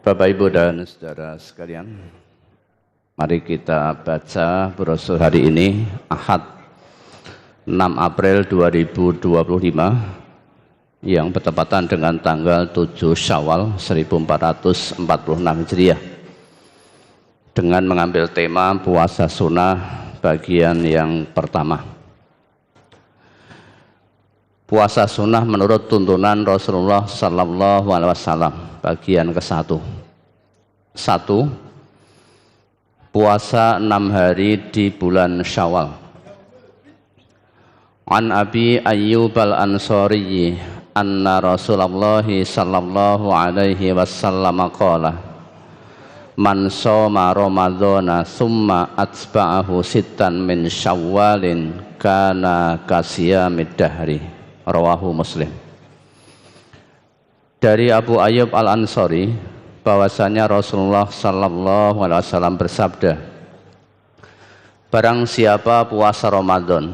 Bapak, Ibu, dan saudara sekalian, mari kita baca brosur hari ini, Ahad 6 April 2025, yang bertepatan dengan tanggal 7 Syawal 1446 Hijriah, dengan mengambil tema puasa sunnah bagian yang pertama. Puasa sunnah menurut tuntunan Rasulullah Sallallahu Alaihi Wasallam, bagian ke-1. 1. Puasa 6 hari di bulan Syawal. An Abi Ayyub al-Ansari anna Rasulullah sallallahu alaihi wasallam qala man shoma ramadhana thumma atba'ahu sittan min syawalin kana kasiyamid dahri. Rawahu Muslim. Dari Abu Ayyub al-Ansari bahwasanya Rasulullah sallallahu alaihi wasallam bersabda, barang siapa puasa Ramadan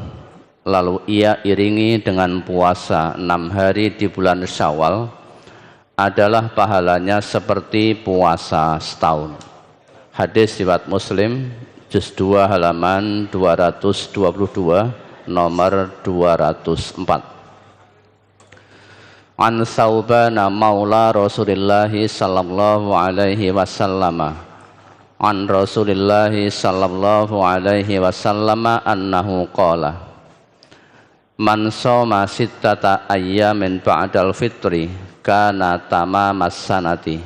lalu ia iringi dengan puasa 6 hari di bulan Syawal, adalah pahalanya seperti puasa setahun. Hadis riwayat Muslim, juz 2 halaman 222, nomor 204. An Saubana maula Rasulillahi sallallahu alaihi wasallam an Rasulillahi sallallahu alaihi wasallam annahu qala man shoma sittata ayyamin ba'dal fitri kana tamamas sanati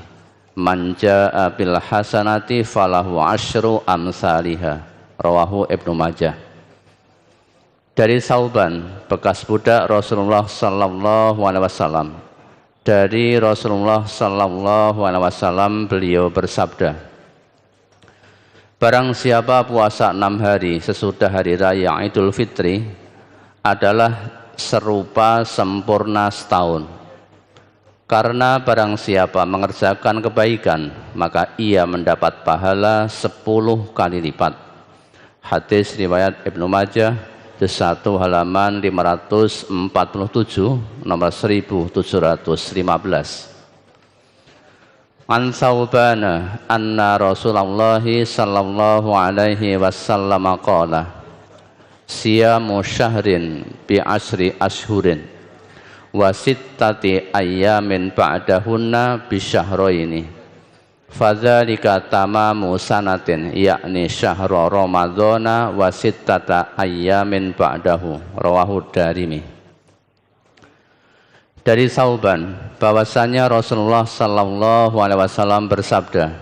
man jaa bil hasanati falahu asyru amsalihha. Rawahu Ibnu Majah. Dari Sauban, bekas budak Rasulullah sallallahu alaihi wasallam, dari Rasulullah sallallahu alaihi wasallam beliau bersabda, barang siapa puasa 6 hari sesudah hari raya Idul Fitri adalah serupa sempurna setahun. Karena barang siapa mengerjakan kebaikan, maka ia mendapat pahala 10 kali lipat. Hadis riwayat Ibnu Majah, juz 1 halaman 547, nomor 1715. An Saubana anna Rasulullah sallallahu alaihi wasallam qala siyamu syahrin bi asri ashhurin wa sittati ayyamin ba'dahunna bi syahraini fadzalika tamamu sanatin yakni syahra ramadhana wa sittata ayyamin ba'dahu. Rawahu Darimi. Dari Sauban bahwasanya Rasulullah sallallahu alaihi wasallam bersabda,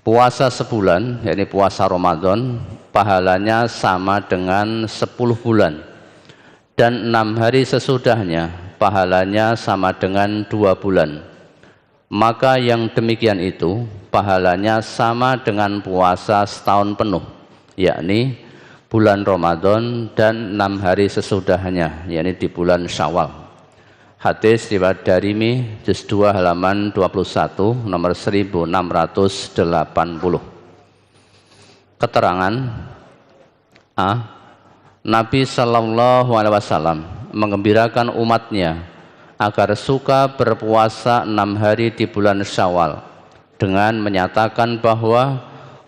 puasa sebulan, yakni puasa Ramadan, pahalanya sama dengan 10 bulan, dan 6 hari sesudahnya pahalanya sama dengan 2 bulan. Maka yang demikian itu pahalanya sama dengan puasa setahun penuh, yakni bulan Ramadan dan 6 hari sesudahnya, yakni di bulan Syawal. Hadis riwayat Darimi, juz 2 halaman 21, nomor 1680. Keterangan A. Nabi sallallahu alaihi wasallam menggembirakan umatnya agar suka berpuasa 6 hari di bulan Syawal dengan menyatakan bahwa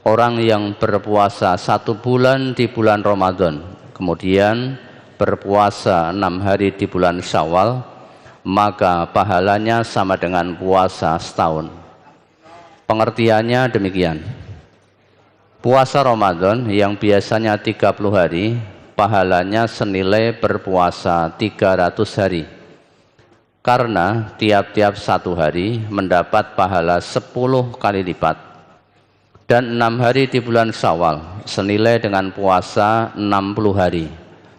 orang yang berpuasa 1 bulan di bulan Ramadan kemudian berpuasa 6 hari di bulan Syawal, maka pahalanya sama dengan puasa setahun. Pengertiannya demikian. Puasa Ramadan yang biasanya 30 hari, pahalanya senilai berpuasa 300 hari. Karena tiap-tiap 1 hari mendapat pahala 10 kali lipat. Dan 6 hari di bulan Syawal senilai dengan puasa 60 hari.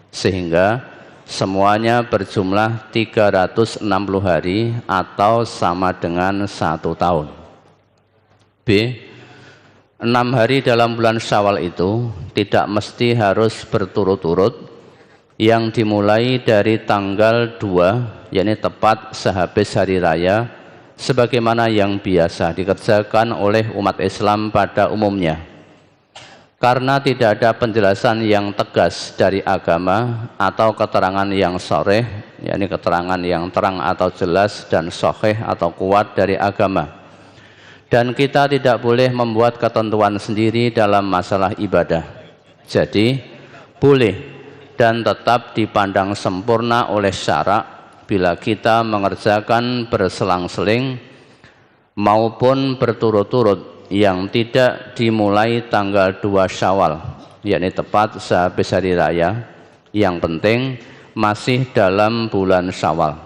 Sehingga semuanya berjumlah 360 hari atau sama dengan 1 tahun. B. 6 hari dalam bulan Syawal itu tidak mesti harus berturut-turut, yang dimulai dari tanggal 2, yakni tepat sehabis hari raya, sebagaimana yang biasa dikerjakan oleh umat Islam pada umumnya. Karena tidak ada penjelasan yang tegas dari agama atau keterangan yang sharih, yakni keterangan yang terang atau jelas dan sahih atau kuat dari agama, Dan kita tidak boleh membuat ketentuan sendiri dalam masalah ibadah. Jadi boleh dan tetap dipandang sempurna oleh syarak bila kita mengerjakan berselang-seling maupun berturut-turut yang tidak dimulai tanggal 2 Syawal, yakni tepat sehabis hari raya. Yang penting masih dalam bulan Syawal.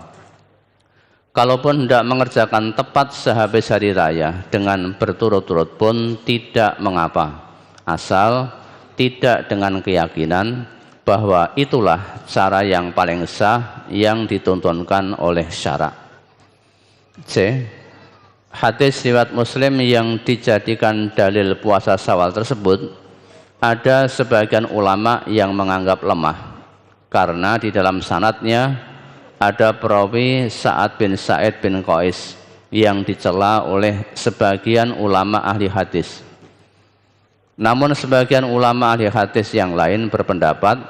Kalaupun hendak mengerjakan tepat sehabis hari raya dengan berturut-turut pun tidak mengapa, asal tidak dengan keyakinan bahwa itulah cara yang paling sah yang dituntunkan oleh syarak. C. Hadis riwayat Muslim yang dijadikan dalil puasa Syawal tersebut, ada sebagian ulama yang menganggap lemah karena di dalam sanadnya ada perawi Sa'ad bin Sa'id bin Qais yang dicela oleh sebagian ulama ahli hadis. Namun sebagian ulama ahli hadis yang lain berpendapat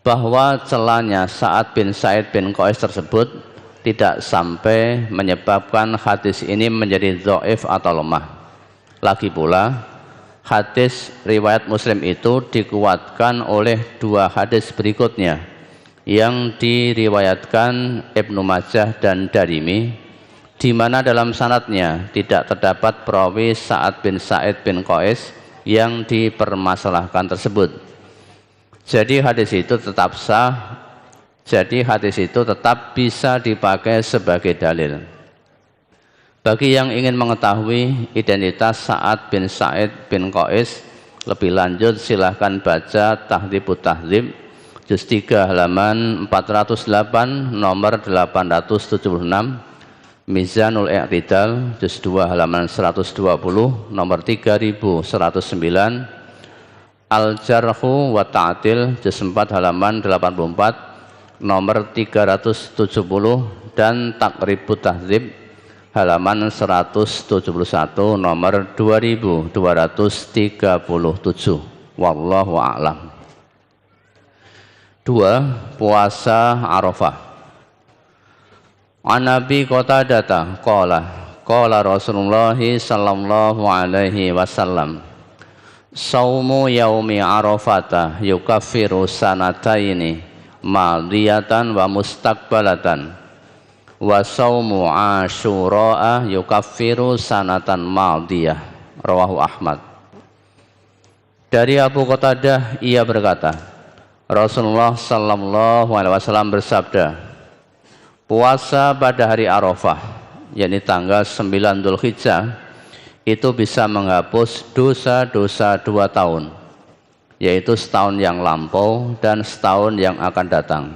bahwa celanya Sa'ad bin Sa'id bin Qais tersebut tidak sampai menyebabkan hadis ini menjadi dhaif atau lemah. Lagi pula, hadis riwayat Muslim itu dikuatkan oleh 2 hadis berikutnya yang diriwayatkan Ibnu Majah dan Darimi, di mana dalam sanadnya tidak terdapat perawi Sa'ad bin Sa'id bin Qais yang dipermasalahkan tersebut. Jadi hadis itu tetap sah, jadi hadis itu tetap bisa dipakai sebagai dalil. Bagi yang ingin mengetahui identitas Sa'ad bin Sa'id bin Qais lebih lanjut, silahkan baca Tahdzibut Tahdzib juz 3 halaman 408 nomor 876, Mizanul I'tidal juz 2 halaman 120 nomor 3109, Al-Jarhu wa Ta'dil juz 4 halaman 84 nomor 370, dan Taqribut Tahdzib halaman 171 nomor 2237. Wallahu a'lam. 2. Puasa Arafah. An Nabi Qatadah qala Rasulullah sallallahu alaihi wasallam, saumu yaumi Arafata yukaffiru sanataini madiyatan wa mustaqbalatan, wa saumu Asyura yukaffiru sanatan madiyah. Rawahu Ahmad. Dari Abu Qatadah, ia berkata, Rasulullah sallallahu alaihi wasallam bersabda, puasa pada hari Arafah, yakni tanggal 9 Dzulhijjah, itu bisa menghapus dosa-dosa 2 tahun, yaitu setahun yang lampau dan setahun yang akan datang.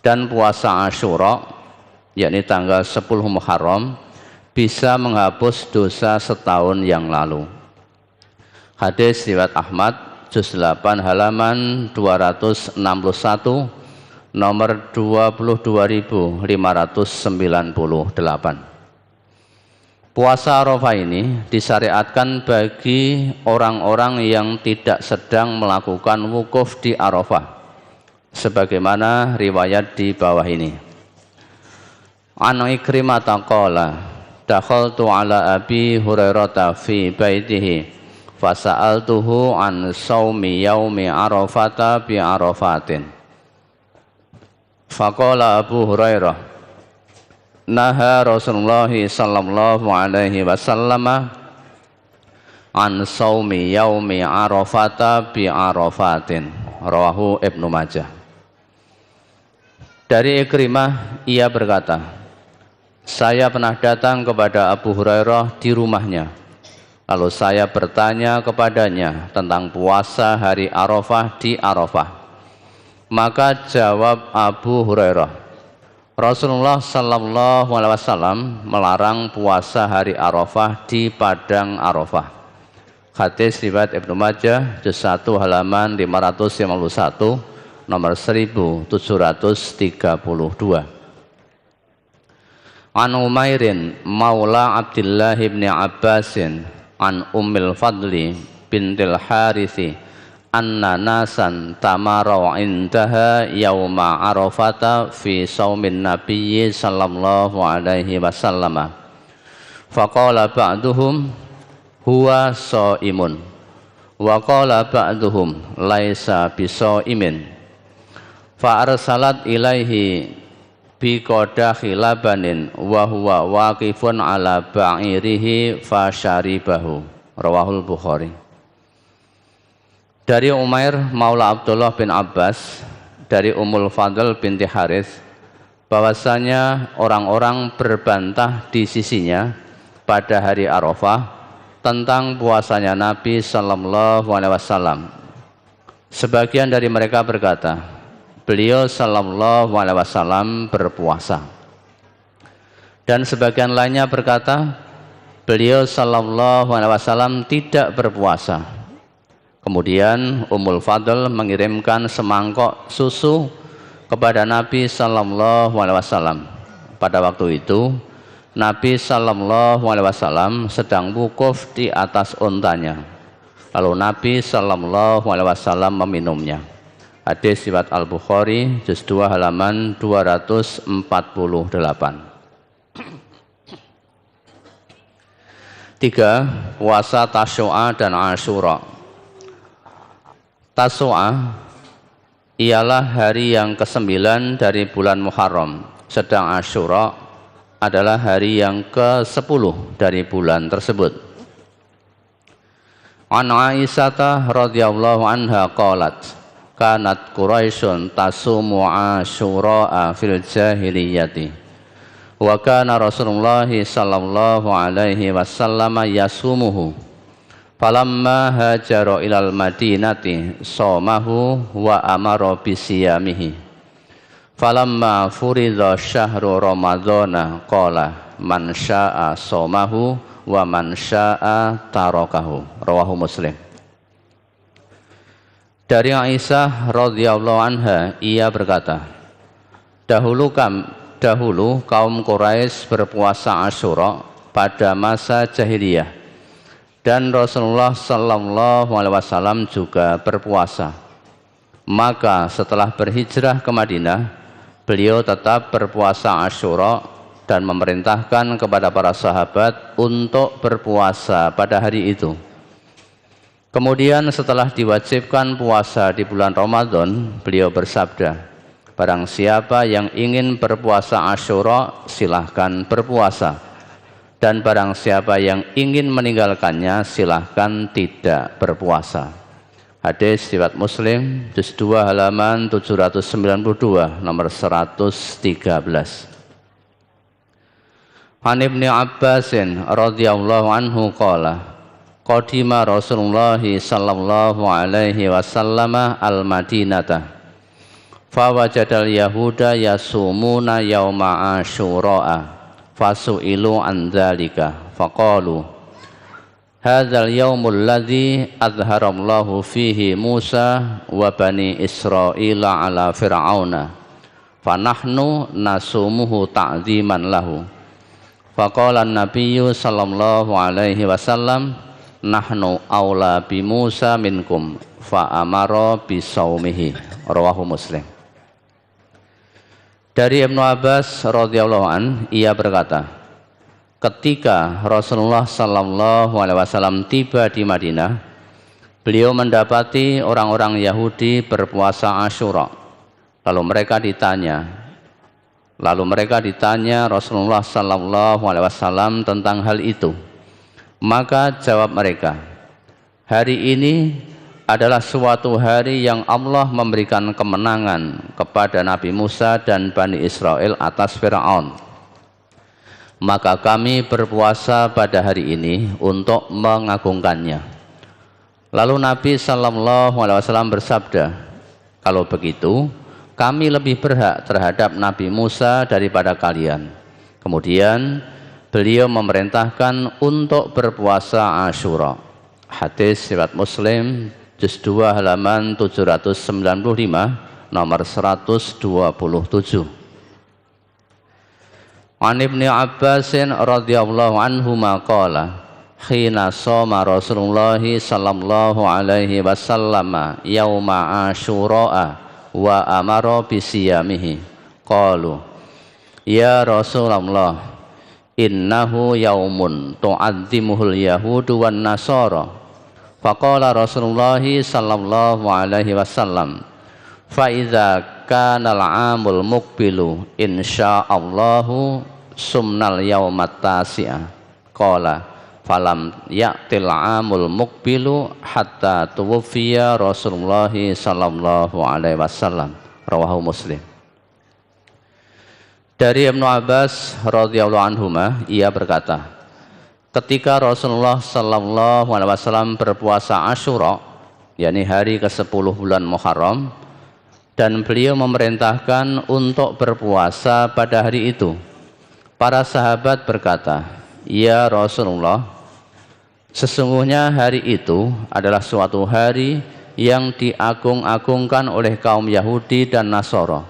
Dan puasa Asyura, yakni tanggal 10 Muharram, bisa menghapus dosa setahun yang lalu. Hadis riwayat Ahmad juz 8 halaman 261 nomor 22.598. Puasa Arafah ini disyariatkan bagi orang-orang yang tidak sedang melakukan wukuf di Arafah, sebagaimana riwayat di bawah ini. An Ikrimah qala dakhaltu ala Abi Hurairah fi baitihi fasa'altuhu an saumi yaumi Arafata bi Arafatin. Faqala Abu Hurairah, naha Rasulullah sallallahu alaihi wasallam an saumi yaumi Arafata bi Arafatin. Rawahu Ibnu Majah. Dari Ikrimah, ia berkata, saya pernah datang kepada Abu Hurairah di rumahnya. Lalu saya bertanya kepadanya tentang puasa hari Arafah di Arafah. Maka jawab Abu Hurairah, Rasulullah sallallahu alaihi wasallam melarang puasa hari Arafah di padang Arafah. Hadis riwayat Ibnu Majah juz 1 halaman 551 nomor 1732. An Umairin maula Abdullah bin Abbasin an Ummil Fadli bintil Harithi anna nasan tamarau indaha yauma Arafata fi saumin nabiyyi sallallahu alaihi wasallam Faqala ba'duhum huwa shaimun wa qala ba'duhum laisa bisaimin. Fa arsalat ilaihi bi qadahi labanin wa huwa waqifun ala ba'irihi fa syaribahu. Rawahul Bukhari. Dari Umair Maula Abdullah bin Abbas dari Ummul Fadl binti Harith bahwasanya orang-orang berbantah di sisinya pada hari Arafah tentang puasanya Nabi sallallahu alaihi wasallam. Sebagian dari mereka berkata, beliau sallallahu alaihi wasallam berpuasa. Dan sebagian lainnya berkata, beliau sallallahu alaihi wasallam tidak berpuasa. Kemudian Ummul Fadl mengirimkan semangkok susu kepada Nabi sallallahu alaihi wasallam. Pada waktu itu Nabi sallallahu alaihi wasallam sedang wukuf di atas untanya. Lalu Nabi sallallahu alaihi wasallam meminumnya. Hadis riwayat Al-Bukhari juz 2 halaman 248. 3. Puasa Tasyu'a dan Asyura. Tasyu'a ialah hari yang ke-9 dari bulan Muharram, sedang Asyura adalah hari yang ke-10 dari bulan tersebut. An Aisyah radhiyallahu anha qalat, kanat Quraisyun tasumu Asyura'a fil jahiliyati wa kana Rasulullah sallallahu alaihi wasallam yasumuhu falamma hajara ilal madinati somahu wa amara bisiyamihi falamma furidha syahru ramadhana qala man syaa somahu wa man syaa tarakahu. Rawahu Muslim. Dari Aisyah radhiyallahu anha, ia berkata, dahulu kaum Quraisy berpuasa Asyura pada masa jahiliyah dan Rasulullah sallallahu alaihi wasallam juga berpuasa. Maka setelah berhijrah ke Madinah, beliau tetap berpuasa Asyura dan memerintahkan kepada para sahabat untuk berpuasa pada hari itu. Kemudian setelah diwajibkan puasa di bulan Ramadan, beliau bersabda, barang siapa yang ingin berpuasa Asyura silahkan berpuasa, dan barang siapa yang ingin meninggalkannya silahkan tidak berpuasa. Hadis riwayat Muslim juz 2 halaman 792 nomor 113. An Ibnu Abbas radhiyallahu anhu qala qadima Rasulullah sallallahu alaihi wasallam al-Madinata fa wajadal yahuda yasumuna yauma asyura fasu'ilu an dzalika faqalu hadzal yaumul ladzi azharallahu fihi Musa wa bani Israila ala fir'auna fa nahnu nasumuhu ta'ziman lahu. Faqala an-nabiyyu sallallahu alaihi wasallam nahnu aula bi Musa minkum fa amara bi saumihi. Rawahu Muslim. Dari Ibnu Abbas radhiyallahu an, ia berkata, ketika Rasulullah sallallahu alaihi wasallam tiba di Madinah, beliau mendapati orang-orang Yahudi berpuasa Asyura. Lalu mereka ditanya Rasulullah sallallahu alaihi wasallam tentang hal itu. Maka jawab mereka, hari ini adalah suatu hari yang Allah memberikan kemenangan kepada Nabi Musa dan Bani Israel atas Fir'aun. Maka kami berpuasa pada hari ini untuk mengagungkannya. Lalu Nabi sallallahu alaihi wasallam bersabda, kalau begitu kami lebih berhak terhadap Nabi Musa daripada kalian. Kemudian beliau memerintahkan untuk berpuasa Asyura. Hadis riwayat Muslim juz 2 halaman 795 nomor 127. An Ibnu Abbas radhiyallahu anhuma qala khina shoma Rasulullah sallallahu alaihi wasallam yauma Asyura wa amara bisiyamihi qalu ya Rasulullah innahu yaumun tu'azzimuhul yahudu wan nasara. Faqala Rasulullah sallallahu alaihi wasallam, fa idza kana al-amul muqbilu insyaallahu sumnal yaumat tasi'ah. Qala falam ya'til amul muqbilu hatta tuwfiya Rasulullah sallallahu alaihi wasallam. Rawahu Muslim. Dari Ibnu Abbas radhiyallahu anhuma, ia berkata, ketika Rasulullah sallallahu alaihi wasallam berpuasa Asyura, yakni hari ke-10 bulan Muharram, dan beliau memerintahkan untuk berpuasa pada hari itu, para sahabat berkata, ya Rasulullah, sesungguhnya hari itu adalah suatu hari yang diagung-agungkan oleh kaum Yahudi dan Nasara.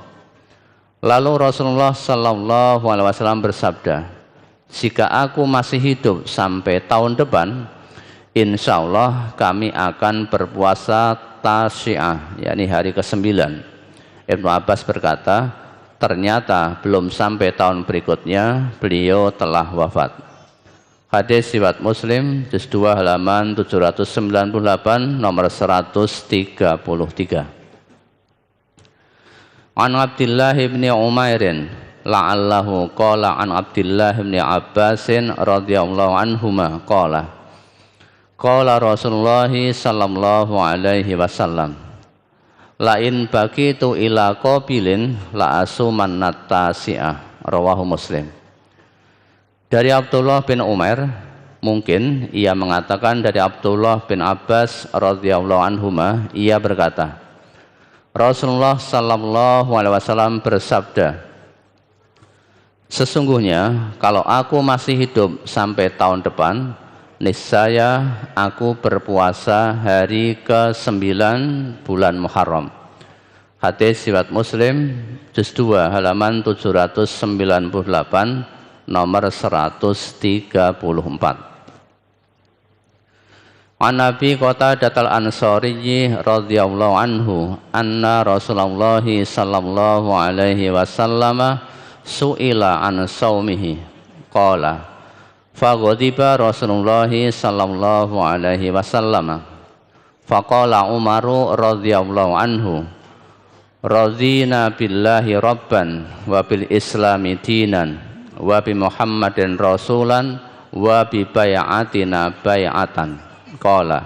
Lalu Rasulullah sallallahu alaihi wasallam bersabda, jika aku masih hidup sampai tahun depan, insya Allah kami akan berpuasa Tasyi'ah, yakni hari ke-9. Ibnu Abbas berkata, ternyata belum sampai tahun berikutnya beliau telah wafat. Hadis riwayat Muslim, juz 2 halaman 798, nomor 133. An Abdullah bin Umairin la'allahu qala an Abdullah bin Abbasin radhiyallahu anhuma qala Rasulullah sallallahu alaihi wasallam, la in baqitu ila qabilin la asumanat tasi'ah. Rawahu Muslim. Dari Abdullah bin Umair, mungkin ia mengatakan dari Abdullah bin Abbas radhiyallahu anhuma, ia berkata, Rasulullah sallallahu alaihi wasallam bersabda, sesungguhnya kalau aku masih hidup sampai tahun depan, niscaya aku berpuasa hari ke-9 bulan Muharram. Hadis riwayat Muslim, juz 2 halaman 798, nomor 134. An Nabi Qatadah al-Ansari radhiyallahu anhu anna Rasulullah sallallahu alaihi wasallam su'ila an saumihi qala faghadiba Rasulullah sallallahu alaihi wasallam faqala Umaru radhiyallahu anhu radina billahi rabban wa bil islami dinan wa bi Muhammadin rasulan wa bi bai'atina bai'atan. Qala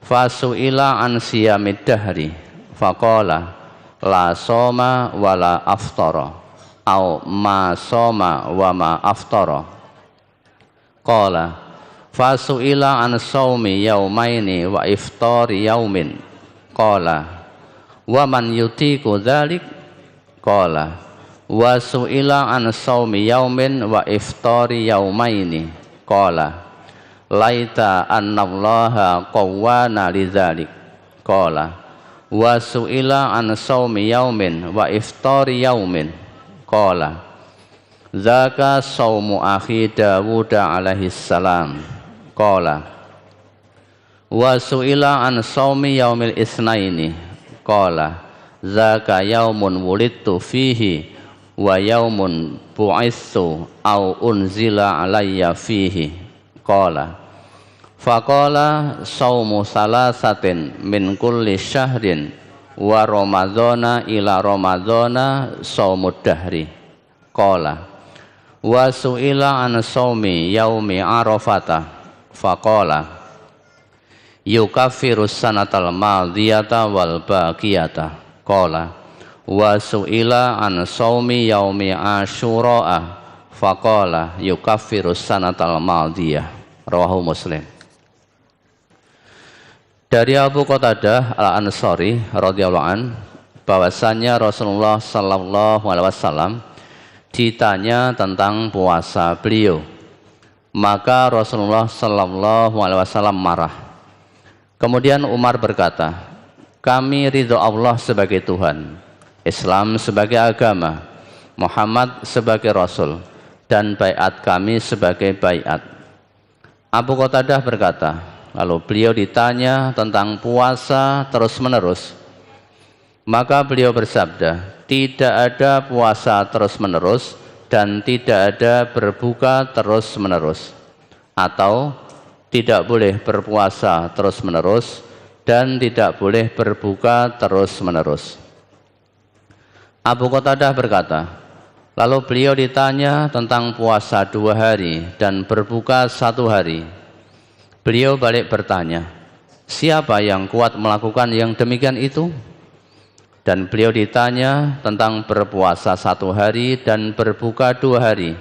fasu'ila an siyamid dahri faqala la soma wa la aftara au ma soma wa ma aftara. Qala fasu'ila an saumi yaumaini wa iftari yaumin. Qala wa man yutiku dzalik. Qala wa su'ila an saumi yaumin wa iftari yaumaini. Qala laita annallaha qawwana lidzalik. Qala wa su'ila an saumi yaumin wa iftari yaumin. Qala zaka saumu akhi Dawud alaihi salam. Qala wa su'ila an saumi yaumil isnaini. Qala zaka yaumun wulidtu fihi wa yaumun bu'itsu au unzila alayya fihi. Qala faqala saumu salasatin min kulli syahrin wa ramadhana ila ramadhana saumud dahri. Qala wa su'ila an saumi yaumi arafata faqala yukaffiru sanatal madiyata wal baqiyata. Qala wa su'ila an saumi yaumi asyura faqala yukaffiru sanatal madiyah. Rawahu Muslim. Dari Abu Qatadah al-Ansari radhiyallahu an, bahwasannya Rasulullah sallallahu alaihi wasallam ditanya tentang puasa beliau, maka Rasulullah sallallahu alaihi wasallam marah. Kemudian Umar berkata, kami ridho Allah sebagai Tuhan, Islam sebagai agama, Muhammad sebagai Rasul, dan baiat kami sebagai baiat. Abu Qatadah berkata, lalu beliau ditanya tentang puasa terus-menerus, maka beliau bersabda, tidak ada puasa terus-menerus dan tidak ada berbuka terus-menerus, atau tidak boleh berpuasa terus-menerus dan tidak boleh berbuka terus-menerus. Abu Qatadah berkata, lalu beliau ditanya tentang puasa 2 hari dan berbuka 1 hari. Beliau balik bertanya, siapa yang kuat melakukan yang demikian itu? Dan beliau ditanya tentang berpuasa 1 hari dan berbuka 2 hari.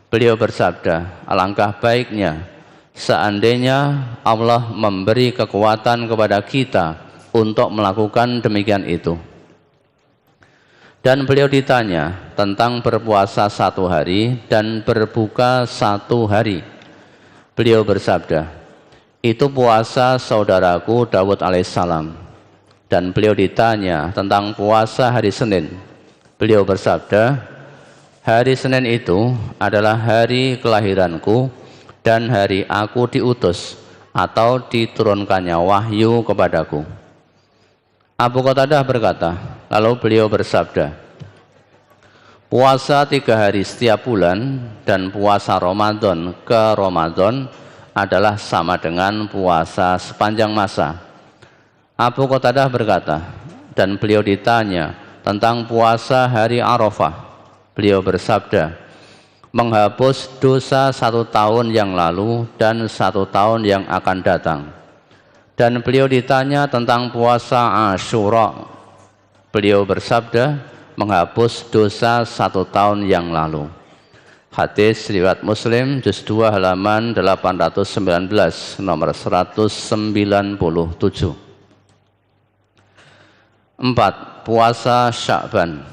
Beliau bersabda, alangkah baiknya seandainya Allah memberi kekuatan kepada kita untuk melakukan demikian itu. Dan beliau ditanya tentang berpuasa 1 hari dan berbuka 1 hari. Beliau bersabda, itu puasa saudaraku Dawud alaihissalam. Dan beliau ditanya tentang puasa hari Senin. Beliau bersabda, hari Senin itu adalah hari kelahiranku dan hari aku diutus atau diturunkannya wahyu kepadaku. Abu Qatadah berkata, lalu beliau bersabda, puasa 3 hari setiap bulan dan puasa Ramadan ke Ramadan adalah sama dengan puasa sepanjang masa. Abu Qatadah berkata, dan beliau ditanya tentang puasa hari Arafah. Beliau bersabda, menghapus dosa 1 tahun yang lalu dan 1 tahun yang akan datang. Dan beliau ditanya tentang puasa Asyura. Beliau bersabda, menghapus dosa 1 tahun yang lalu. Hadis riwayat Muslim juz 2 halaman 819 nomor 197. 4. Puasa Sya'ban.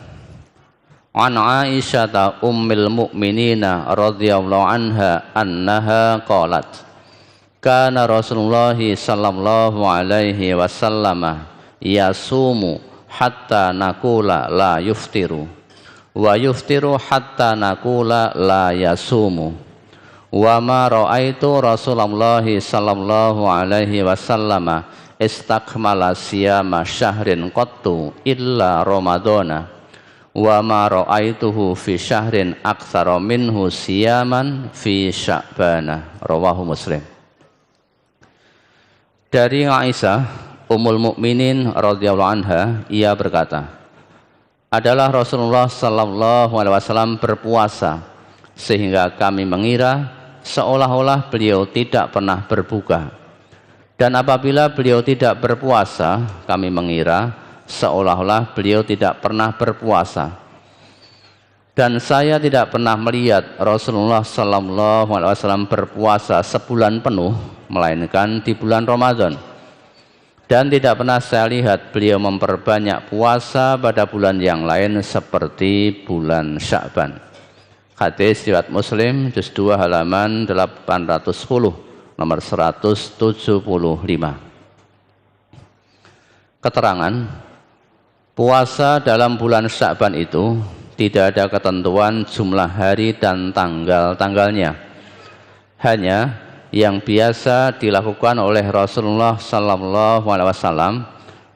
An Aisyah ummil mu'minina radhiyallahu anha annaha qalat, kana Rasulullah sallallahu alaihi wasallam yasumu hatta nakula la yuftiru wa yuftiru hatta nakula la yasumu wa ma ra'aitu Rasulullah sallallahu alaihi wasallam istakmala siyama syahrin qattu illa Ramadana wa ma ra'aituhu fi syahrin aktsara minhu siyaman fi Sya'bana. Rawahu Muslim. Dari Aisyah Ummul Mukminin radhiyallahu anha, ia berkata, adalah Rasulullah sallallahu alaihi wasallam berpuasa sehingga kami mengira seolah-olah beliau tidak pernah berbuka. Dan apabila beliau tidak berpuasa, kami mengira seolah-olah beliau tidak pernah berpuasa. Dan saya tidak pernah melihat Rasulullah sallallahu alaihi wasallam berpuasa sebulan penuh, melainkan di bulan Ramadan. Dan tidak pernah saya lihat beliau memperbanyak puasa pada bulan yang lain seperti bulan Sya'ban. Hadis riwayat Muslim juz 2 halaman 810 nomor 175. Keterangan, puasa dalam bulan Sya'ban itu tidak ada ketentuan jumlah hari dan tanggal-tanggalnya. Hanya yang biasa dilakukan oleh Rasulullah sallallahu alaihi wasallam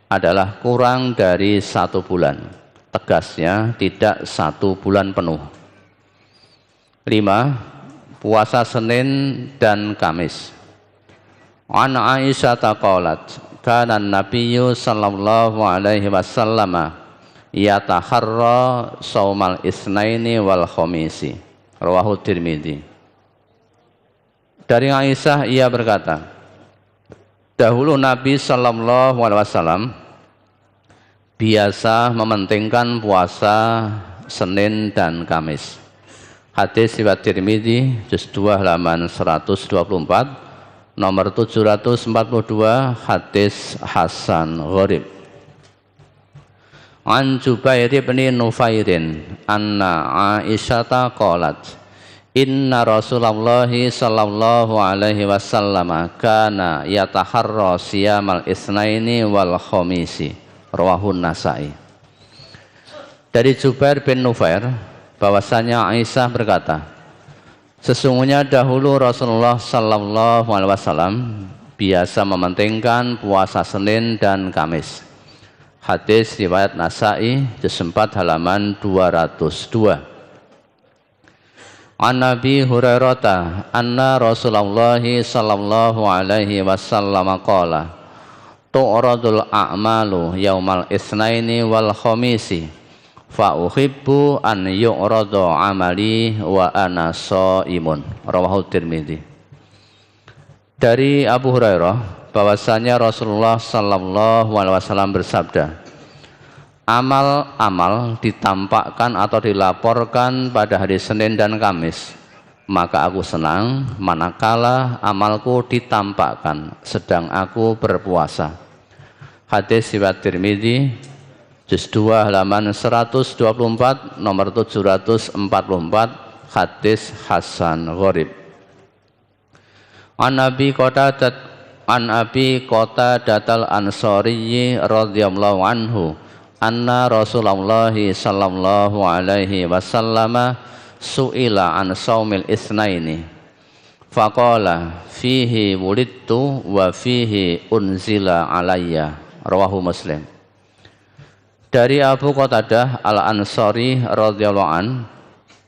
adalah kurang dari 1 bulan. Tegasnya tidak 1 bulan penuh. 5. Puasa Senin dan Kamis. An Aisyah qalat, kana Nabiyyu sallallahu alaihi wasallam yataharra saumal isnaini wal khamisi. Rawahu Tirmidzi. Dari Aisyah ia berkata, dahulu Nabi sallallahu alaihi wasallam biasa mementingkan puasa Senin dan Kamis. Hadis riwayat Tirmidzi juz 2 halaman 124 nomor 742, hadis hasan gharib. An Jubair bin Nufairin anna Aisyah qalat, inna Rasulullah sallallahu alaihi wasallam kana yataharra siyamal isnaini wal khamisi. Rawahun Nasa'i. Dari Jubair bin Nufair bahwasanya Aisyah berkata, sesungguhnya dahulu Rasulullah sallallahu alaihi wasallam biasa mementingkan puasa Senin dan Kamis. Hadis riwayat Nasa'i juz 4 halaman 202. An Nabi Hurairah anna Rasulullah sallallahu alaihi wasallam qala tu'radul a'malu yaumal itsnaini wal khamisi fa uhibbu an yu'rada amali wa ana shaimun. Rawahu Tirmidzi. Dari Abu Hurairah bahwasanya Rasulullah sallallahu alaihi wasallam bersabda, amal-amal ditampakkan atau dilaporkan pada hari Senin dan Kamis, maka aku senang manakala amalku ditampakkan sedang aku berpuasa. Hadis riwayat Tirmidzi juz 2 halaman 124 nomor 744, hadis hasan gharib. An Abi Qatadah al-Ansari radhiyallahu anhu anna Rasulullah sallallahu alaihi wasallam su'ila an saumil itsnaini faqala fihi wulidtu wa fihi unzila alayya. Rawahu Muslim. Dari Abu Qatadah al-Ansari radhiyallahu an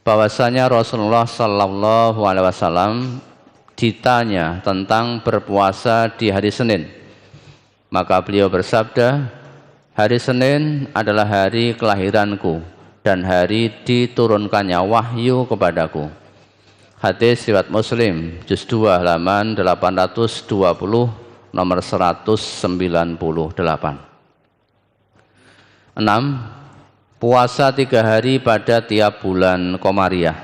bahwasanya Rasulullah sallallahu alaihi wasallam ditanya tentang berpuasa di hari Senin, maka beliau bersabda, hari Senin adalah hari kelahiranku dan hari diturunkannya wahyu kepadaku. Hadis riwayat Muslim juz 2 halaman 820 nomor 198. 6. Puasa 3 hari pada tiap bulan Komariah.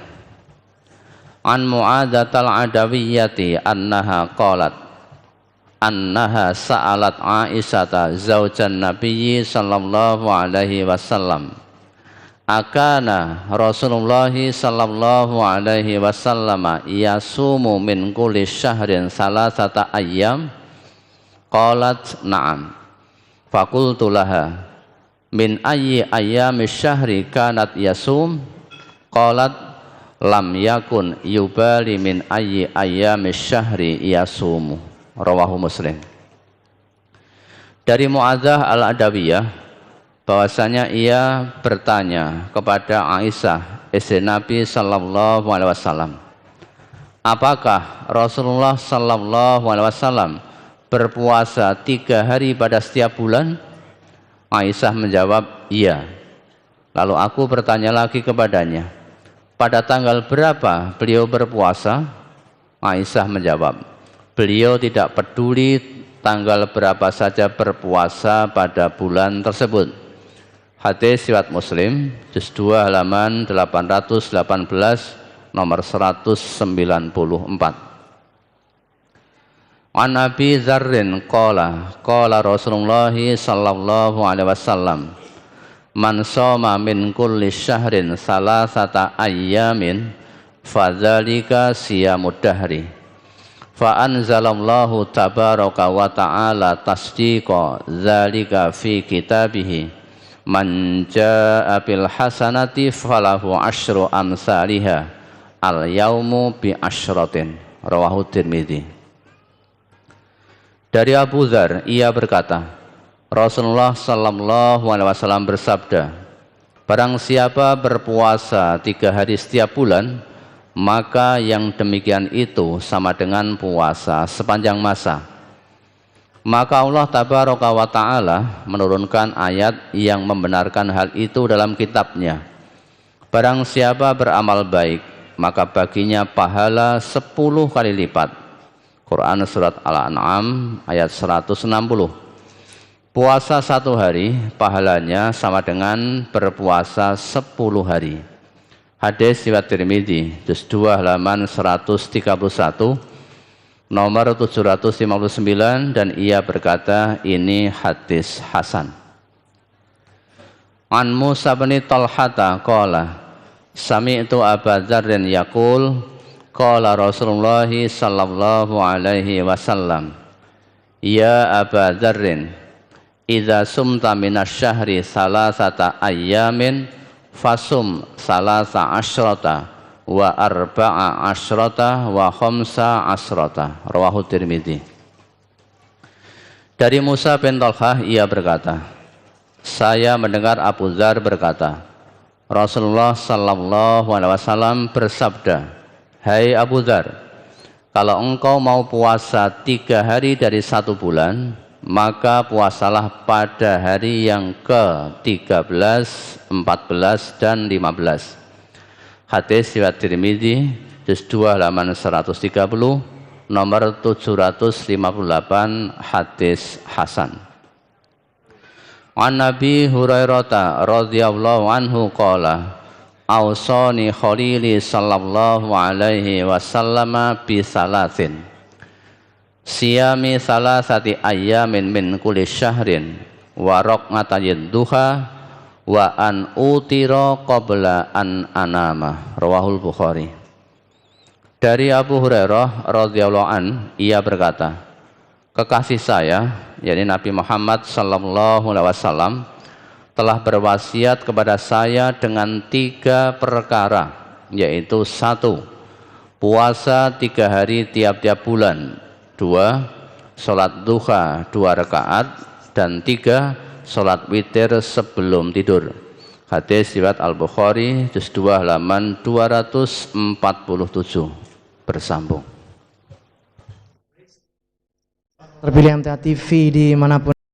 An Mu'adzatal Adawiyyati annaha qalat annaha sa'alat Aisyata zaujan Nabiyyi sallallahu alaihi wasallam akana Rasulullah sallallahu alaihi wasallam yasumu min kulli syahrin salasata ayyam. Qalat na'am. Faqultu laha min ayyi ayyami syahri kanat yasum. Qalat lam yakun yubali min ayyi ayyami syahri yasumu. Rawahu Muslim. Dari Mu'adzah al-Adawiyah bahwasanya ia bertanya kepada Aisyah istri Nabi sallallahu alaihi wasallam, apakah Rasulullah sallallahu alaihi wasallam berpuasa 3 hari pada setiap bulan? Aisyah menjawab, iya. Lalu aku bertanya lagi kepadanya, pada tanggal berapa beliau berpuasa? Aisyah menjawab, beliau tidak peduli tanggal berapa saja berpuasa pada bulan tersebut. Hadis riwayat Muslim juz 2 halaman 818 nomor 194. An Abi Dzarrin qala Rasulullah sallallahu alaihi wasallam man shoma min kulli syahrin salasata ayyamin fadzalika siyamud dahri. Fa anzalallahu tabaraka wa ta'ala tasdiqa dzalika fi kitabihi man jaa bil hasanati falahu asyru amsalihha al yaumu bi asyratin. Rawahu Tirmidzi. Dari Abu Dzar ia berkata, Rasulullah sallallahu alaihi wasallam bersabda, barang siapa berpuasa 3 hari setiap bulan, maka yang demikian itu sama dengan puasa sepanjang masa. Maka Allah tabaraka wa ta'ala menurunkan ayat yang membenarkan hal itu dalam kitabnya. Barang siapa beramal baik, maka baginya pahala 10 kali lipat. Quran surat Al-An'am ayat 160. Puasa 1 hari pahalanya sama dengan berpuasa 10 hari. Hadis riwayat Tirmidzi juz 2 halaman 131 nomor 759 dan ia berkata ini hadis hasan. An Musa bin Talhata qala sami'tu Aba Dzarrin yaqul qala Rasulullah sallallahu alaihi wasallam ya Aba Dzarrin idza sumta minasyahri salasata ayyamin fasum salasa asyrata wa arba'a asyrata wa khamsa asyrata. Rawahu Tirmidzi. Dari Musa bin Talhah ia berkata, saya mendengar Abu Dzar berkata, Rasulullah sallallahu alaihi wasallam bersabda, "Hai Abu Dzar, kalau engkau mau puasa 3 hari dari 1 bulan, maka puasalah pada hari yang ke-13, 14 dan 15." Hadis riwayat Tirmidzi, juz 2 halaman 130, nomor 758, hadis hasan. An Nabi Hurairah radhiyallahu anhu qala, "Ausani khalili sallallahu alaihi wasallam bi salasin. Siyami salasati ayyamin min kulli syahrin wa raq'atayid duha wa an utira qabla an anama." Rawahul Bukhari. Dari Abu Hurairah radhiyallahu an, ia berkata, kekasih saya, yakni Nabi Muhammad sallallahu alaihi wasallam, telah berwasiat kepada saya dengan 3 perkara, yaitu 1. Puasa 3 hari tiap-tiap bulan, 2. Sholat duha 2 rakaat, dan 3. Sholat witir sebelum tidur. Hadis riwayat Al-Bukhari, juz 2 halaman 247, bersambung. Terpilih MTA TV dimanapun